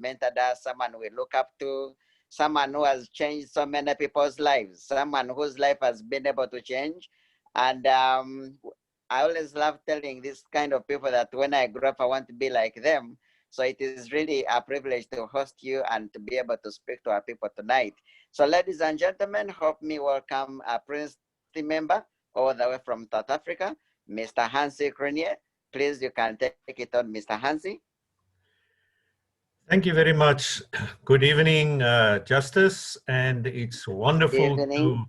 mentored us, someone we look up to, someone who has changed so many people's lives, someone whose life has been able to change. And I always love telling this kind of people that when I grow up, I want to be like them. So it is really a privilege to host you and to be able to speak to our people tonight. So ladies and gentlemen, help me welcome a Prince team member all the way from South Africa, Mr. Hansie Cronje. Please, you can take it on, Mr. Hansie. Thank you very much. Good evening, Justice, and it's wonderful to.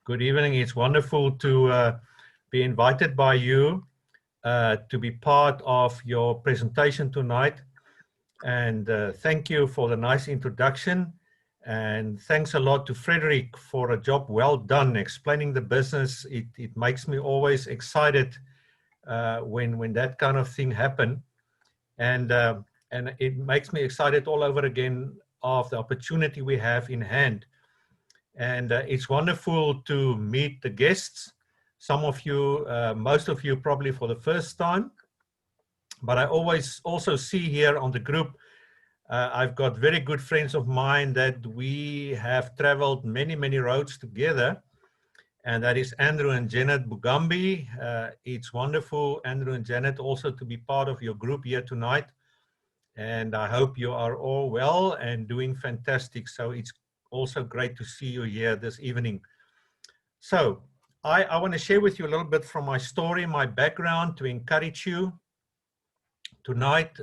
Good evening. It's wonderful to be invited by you to be part of your presentation tonight. And thank you for the nice introduction. And thanks a lot to Frederick for a job well done explaining the business. It makes me always excited when that kind of thing happen. And it makes me excited all over again of the opportunity we have in hand. And it's wonderful to meet the guests. Some of you, most of you probably for the first time. But I always also see here on the group, I've got very good friends of mine that we have traveled many, many roads together. And that is Andrew and Janet Bugambi. It's wonderful, Andrew and Janet, also to be part of your group here tonight. And I hope you are all well and doing fantastic. So it's also great to see you here this evening. So I want to share with you a little bit from my story, my background, to encourage you tonight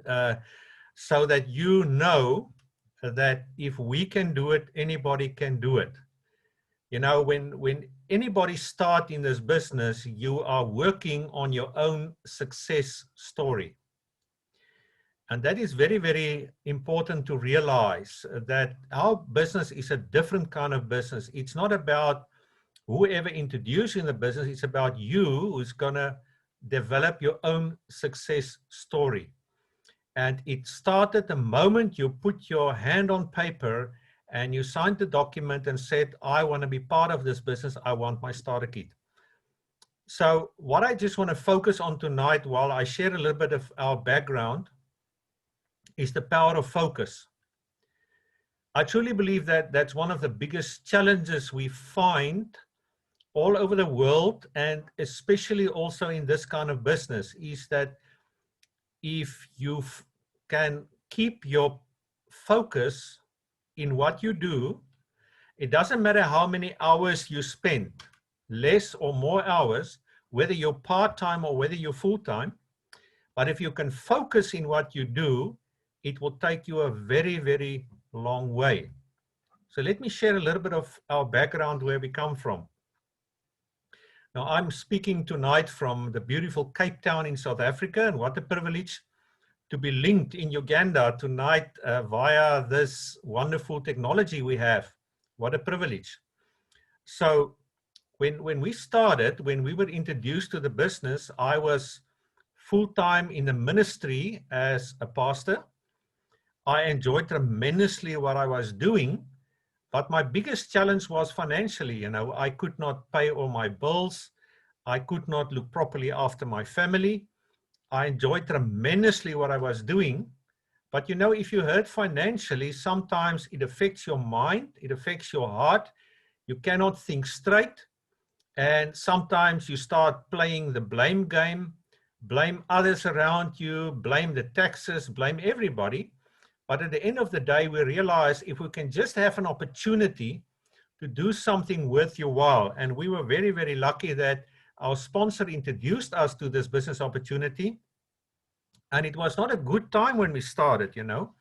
so that you know that if we can do it, anybody can do it. You know, when anybody start in this business, you are working on your own success story. And that is very, very important to realize that our business is a different kind of business. It's not about whoever introduced you in the business. It's about you who's going to develop your own success story. And it started the moment you put your hand on paper and you signed the document and said, I want to be part of this business. I want my starter kit. So what I just want to focus on tonight while I share a little bit of our background is the power of focus. I truly believe that that's one of the biggest challenges we find all over the world, and especially also in this kind of business, is that if you can keep your focus in what you do, it doesn't matter how many hours you spend, less or more hours, whether you're part-time or whether you're full-time, but if you can focus in what you do, it will take you a very, very long way. So let me share a little bit of our background, where we come from. Now, I'm speaking tonight from the beautiful Cape Town in South Africa, and what a privilege to be linked in Uganda tonight via this wonderful technology we have. What a privilege. So when we started, when we were introduced to the business, I was full-time in the ministry as a pastor. I enjoyed tremendously what I was doing, but my biggest challenge was financially. You know, I could not pay all my bills. I could not look properly after my family. I enjoyed tremendously what I was doing, but you know, if you hurt financially, sometimes it affects your mind, it affects your heart. You cannot think straight, and sometimes you start playing the blame game, blame others around you, blame the taxes, blame everybody. But at the end of the day, we realize if we can just have an opportunity to do something worth your while, and we were very, very lucky that our sponsor introduced us to this business opportunity. And it was not a good time when we started, you know.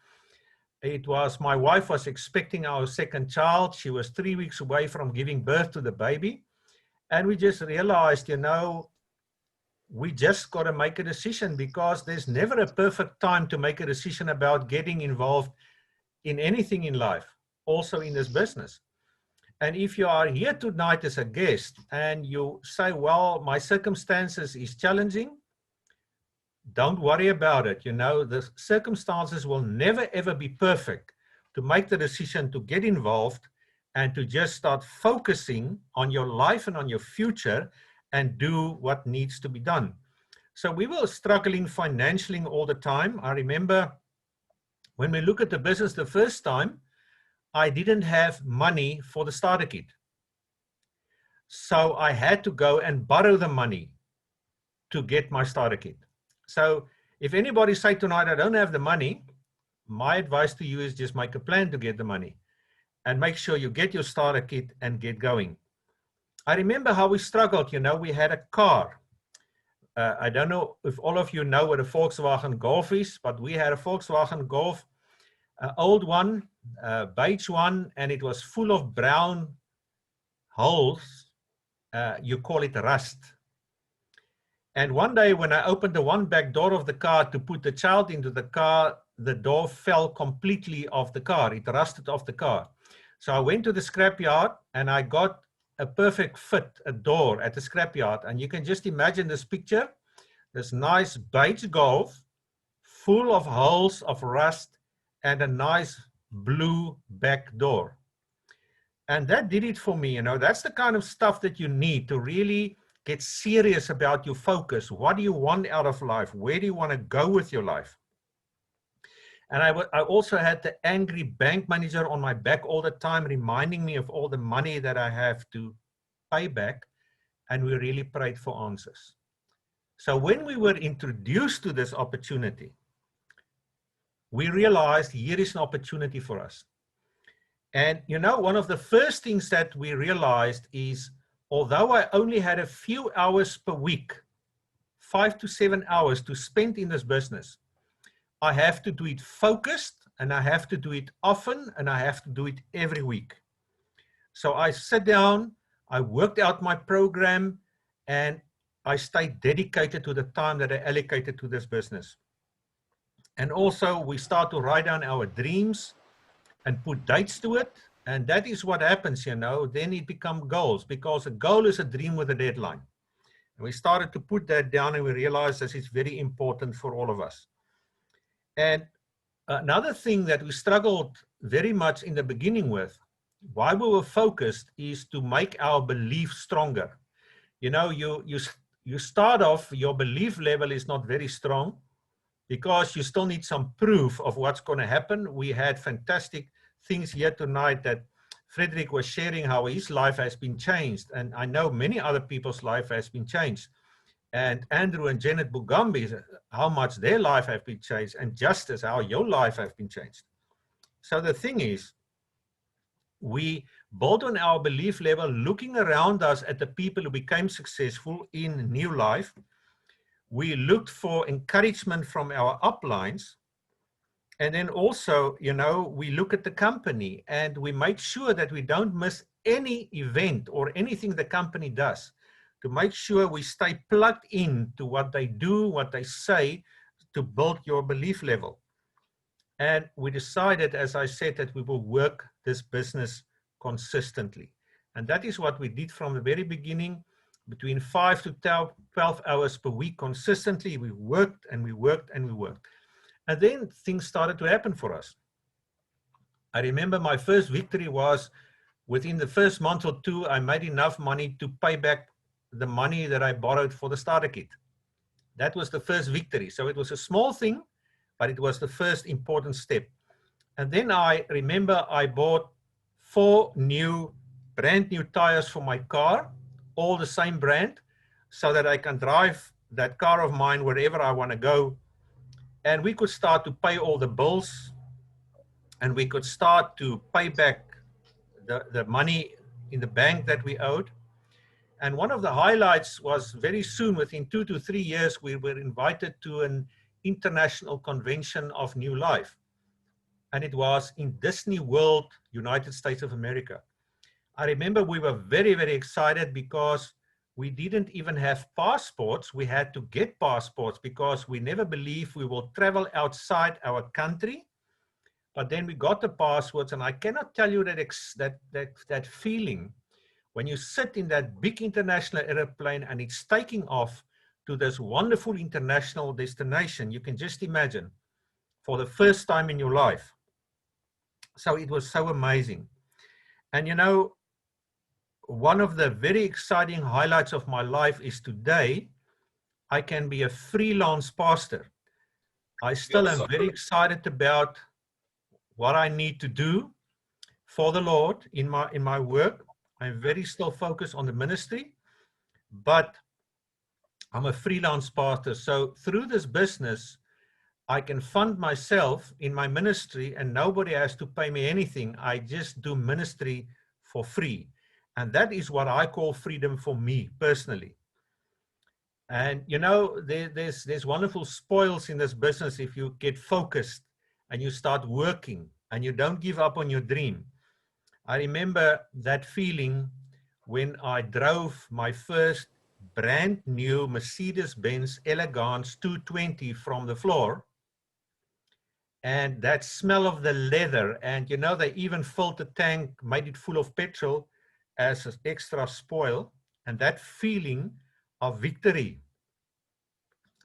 It was, my wife was expecting our second child. She was 3 weeks away from giving birth to the baby. And we just realized, you know, we just got to make a decision, because there's never a perfect time to make a decision about getting involved in anything in life, also in this business. And if you are here tonight as a guest and you say, well, my circumstances is challenging, don't worry about it. You know, the circumstances will never, ever be perfect to make the decision to get involved and to just start focusing on your life and on your future and do what needs to be done. So we were struggling financially all the time. I remember when we look at the business the first time, I didn't have money for the starter kit. So I had to go and borrow the money to get my starter kit. So if anybody say tonight, I don't have the money, my advice to you is just make a plan to get the money and make sure you get your starter kit and get going. I remember how we struggled. You know, we had a car. I don't know if all of you know what a Volkswagen Golf is, but we had a Volkswagen Golf, an old one, beige one, and it was full of brown holes. You call it rust. And one day when I opened the one back door of the car to put the child into the car, the door fell completely off the car. It rusted off the car. So I went to the scrapyard and I got a perfect fit, a door at the scrapyard. And you can just imagine this picture, this nice beige Golf, full of holes of rust and a nice blue back door. And that did it for me. You know, that's the kind of stuff that you need to really get serious about your focus. What do you want out of life? Where do you want to go with your life? And I also had the angry bank manager on my back all the time, reminding me of all the money that I have to pay back. And we really prayed for answers. So when we were introduced to this opportunity, we realized here is an opportunity for us. And you know, one of the first things that we realized is, although I only had a few hours per week, 5 to 7 hours to spend in this business, I have to do it focused, and I have to do it often, and I have to do it every week. So I sat down, I worked out my program, and I stayed dedicated to the time that I allocated to this business. And also we start to write down our dreams and put dates to it. And that is what happens, you know, then it becomes goals, because a goal is a dream with a deadline. And we started to put that down and we realized that it's very important for all of us. And another thing that we struggled very much in the beginning with, why we were focused, is to make our belief stronger. You know, you start off, your belief level is not very strong because you still need some proof of what's going to happen. We had fantastic things here tonight that Frederick was sharing how his life has been changed. And I know many other people's life has been changed. And Andrew and Janet Bugambi, how much their life have been changed, and Justice, how your life have been changed. So the thing is, we built on our belief level, looking around us at the people who became successful in new life. We looked for encouragement from our uplines. And then also, you know, we look at the company and we make sure that we don't miss any event or anything the company does, to make sure we stay plugged in to what they do, what they say, to build your belief level. And we decided, as I said, that we will work this business consistently. And that is what we did from the very beginning, between 5 to 12 hours per week consistently. We worked and we worked and we worked. And then things started to happen for us. I remember my first victory was within the first month or two, I made enough money to pay back the money that I borrowed for the starter kit. That was the first victory. So it was a small thing, but it was the first important step. And then I remember I bought 4 brand new tires for my car, all the same brand, so that I can drive that car of mine wherever I want to go. And we could start to pay all the bills, and we could start to pay back the money in the bank that we owed. And one of the highlights was very soon, within 2 to 3 years, we were invited to an international convention of New Life. And it was in Disney World, United States of America. I remember we were very, very excited because we didn't even have passports. We had to get passports because we never believed we will travel outside our country. But then we got the passports, and I cannot tell you that feeling when you sit in that big international airplane and it's taking off to this wonderful international destination. You can just imagine, for the first time in your life. So it was so amazing. And you know, one of the very exciting highlights of my life is today, I can be a freelance pastor. I still am very excited about what I need to do for the Lord in my work. I'm very still focused on the ministry, but I'm a freelance pastor. So through this business, I can fund myself in my ministry and nobody has to pay me anything. I just do ministry for free. And that is what I call freedom for me personally. And you know, there's wonderful spoils in this business if you get focused and you start working and you don't give up on your dream. I remember that feeling when I drove my first brand new Mercedes-Benz Elegance 220 from the floor. And that smell of the leather, and you know, they even filled the tank, made it full of petrol as an extra spoil. And that feeling of victory,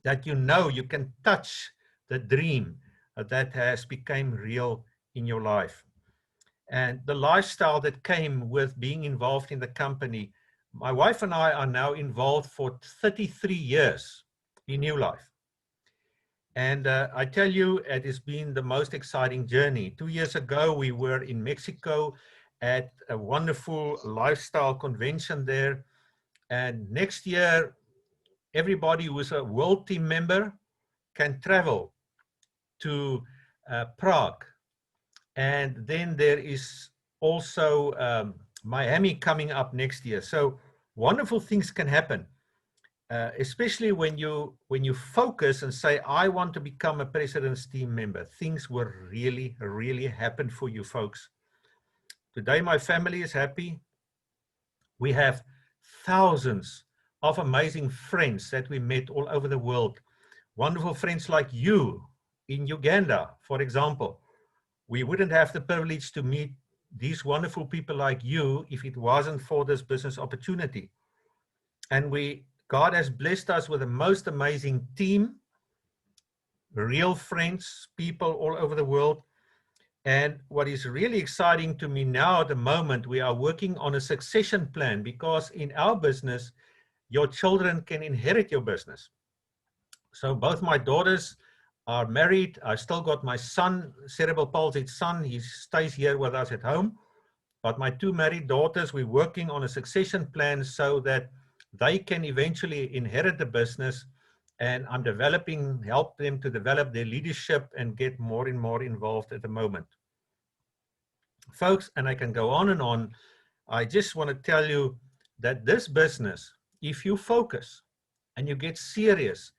that you know you can touch the dream that has become real in your life. And the lifestyle that came with being involved in the company. My wife and I are now involved for 33 years in New Life. And I tell you, it has been the most exciting journey. 2 years ago, we were in Mexico at a wonderful lifestyle convention there. And next year, everybody who is a World Team member can travel to Prague. And then there is also Miami coming up next year. So wonderful things can happen. Especially when you focus and say, I want to become a President's Team member, things will really, really happen for you folks. Today, my family is happy. We have thousands of amazing friends that we met all over the world. Wonderful friends like you in Uganda, for example. We wouldn't have the privilege to meet these wonderful people like you if it wasn't for this business opportunity. And God has blessed us with the most amazing team, real friends, people all over the world. And what is really exciting to me now at the moment, we are working on a succession plan, because in our business, your children can inherit your business. So both my daughters are married. I still got my son, cerebral palsy son. He stays here with us at home. But my two married daughters, we're working on a succession plan so that they can eventually inherit the business, and I'm help them to develop their leadership and get more and more involved at the moment. Folks, and I can go on and on, I just want to tell you that this business, if you focus and you get serious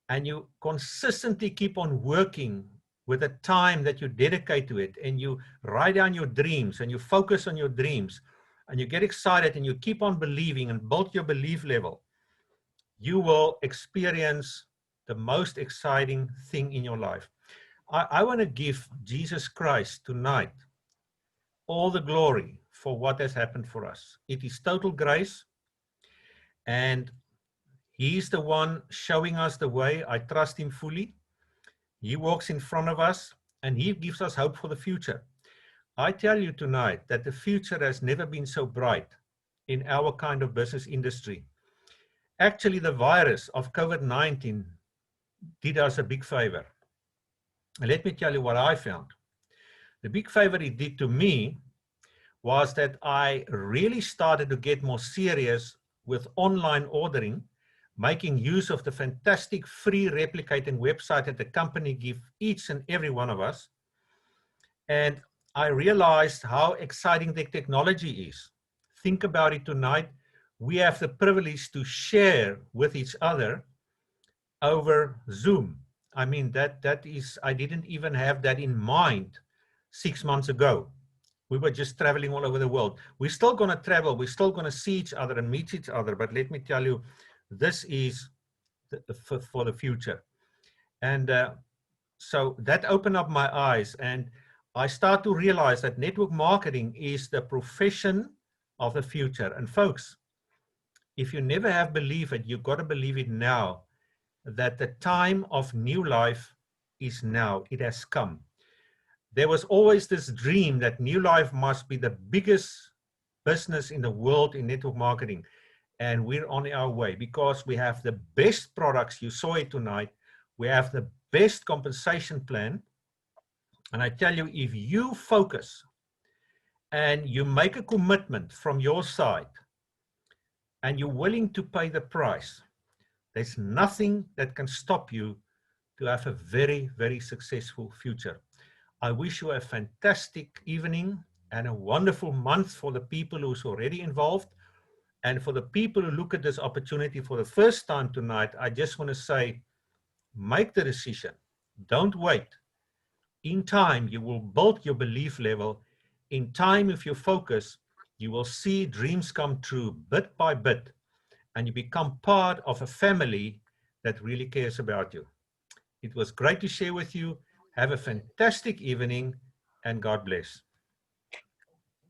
and you consistently keep on working with the time that you dedicate to it, and you write down your dreams and you focus on your dreams, and you get excited and you keep on believing and build your belief level, you will experience the most exciting thing in your life. I want to give Jesus Christ tonight all the glory for what has happened for us. It is total grace, and He's the one showing us the way. I trust Him fully. He walks in front of us, and He gives us hope for the future. I tell you tonight that the future has never been so bright in our kind of business industry. Actually, the virus of COVID-19 did us a big favor. And let me tell you what I found. The big favor it did to me was that I really started to get more serious with online ordering, making use of the fantastic free replicating website that the company gives each and every one of us. And I realized how exciting the technology is. Think about it tonight. We have the privilege to share with each other over Zoom. I mean, that is, I didn't even have that in mind 6 months ago. We were just traveling all over the world. We're still going to travel. We're still going to see each other and meet each other. But let me tell you, this is for the future. And so that opened up my eyes, and I start to realize that network marketing is the profession of the future. And folks, if you never have believed it, you've got to believe it now, that the time of new life is now. It has come. There was always this dream that New Life must be the biggest business in the world in network marketing. And we're on our way, because we have the best products. You saw it tonight. We have the best compensation plan. And I tell you, if you focus and you make a commitment from your side and you're willing to pay the price, there's nothing that can stop you to have a very, very successful future. I wish you a fantastic evening and a wonderful month for the people who's already involved. And for the people who look at this opportunity for the first time tonight, I just want to say, make the decision. Don't wait. In time, you will build your belief level. In time, if you focus, you will see dreams come true bit by bit, and you become part of a family that really cares about you. It was great to share with you. Have a fantastic evening, and God bless.